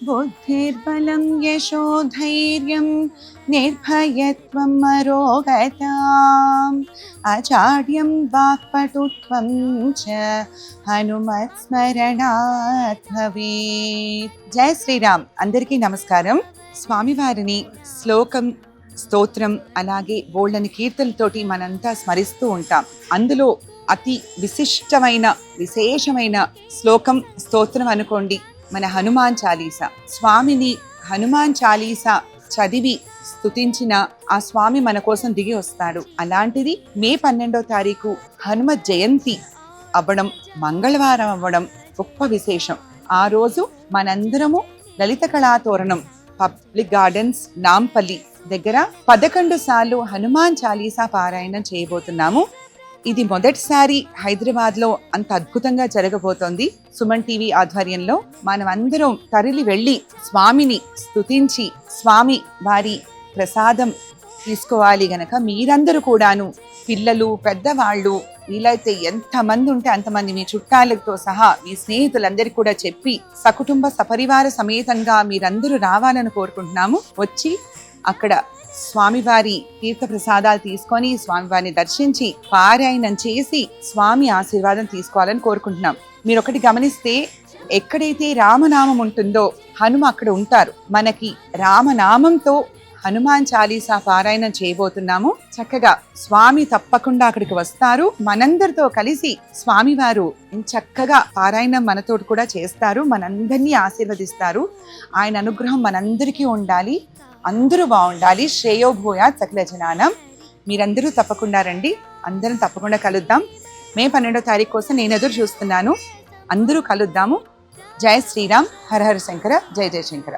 बुद्धिर्बलं यशोधैर्यं निर्भयत्वं मरोगताम् आचार्यं वाक्पटुत्वं च हनुमत्स्मरणात् भवेत्. జై శ్రీరామ్. అందరికీ నమస్కారం. స్వామివారిని శ్లోకం, స్తోత్రం, అలాగే బోల్డని కీర్తనతోటి మనంతా స్మరిస్తూ ఉంటాం. అందులో అతి విశేషమైన శ్లోకం, స్తోత్రం అనుకోండి మన హనుమాన్ చాలీసా. స్వామిని హనుమాన్ చాలీసా చదివి స్తుతించిన ఆ స్వామి మన కోసం దిగి వస్తాడు. అలాంటిది మే 12వ తారీఖు హనుమ జయంతి అవ్వడం, మంగళవారం అవ్వడం గొప్ప విశేషం. ఆ రోజు మనందరము లలిత కళాతోరణం పబ్లిక్ గార్డెన్స్ నాంపల్లి దగ్గర 11 సార్లు హనుమాన్ చాలీసా పారాయణం చేయబోతున్నాము. ఇది మొదటిసారి హైదరాబాద్ లో అంత అద్భుతంగా జరగబోతోంది. సుమన్ టీవీ ఆధ్వర్యంలో మనం అందరం తరలి వెళ్ళి స్వామిని స్తుతించి స్వామి వారి ప్రసాదం తీసుకోవాలి గనక మీరందరూ కూడాను, పిల్లలు, పెద్దవాళ్ళు, వీలైతే ఎంతమంది ఉంటే అంతమంది మీ చుట్టాలతో సహా మీ స్నేహితులందరికీ కూడా చెప్పి సకుటుంబ సపరివార సమేతంగా మీరందరూ రావాలని కోరుకుంటున్నాము. వచ్చి అక్కడ స్వామివారి తీర్థ ప్రసాదాలు తీసుకొని స్వామివారిని దర్శించి పారాయణం చేసి స్వామి ఆశీర్వాదం తీసుకోవాలని కోరుకుంటున్నాం. మీరు ఒకటి గమనిస్తే, ఎక్కడైతే రామనామం ఉంటుందో హనుమ అక్కడ ఉంటారు. మనకి రామనామంతో హనుమాన్ చాలీసా పారాయణం చేయబోతున్నాము. చక్కగా స్వామి తప్పకుండా అక్కడికి వస్తారు. మనందరితో కలిసి స్వామివారు చక్కగా పారాయణం మనతో కూడా చేస్తారు. మనందరినీ ఆశీర్వదిస్తారు. ఆయన అనుగ్రహం మనందరికీ ఉండాలి. అందరూ బాగుండాలి. శ్రేయో భూయాత్ సకల జనానం. మీరందరూ తప్పకుండా రండి. అందరం తప్పకుండా కలుద్దాం. మే 12వ తారీఖు కోసం నేను ఎదురు చూస్తున్నాను. అందరూ కలుద్దాము. జై శ్రీరామ్. హర హర శంకర. జై జయ శంకర.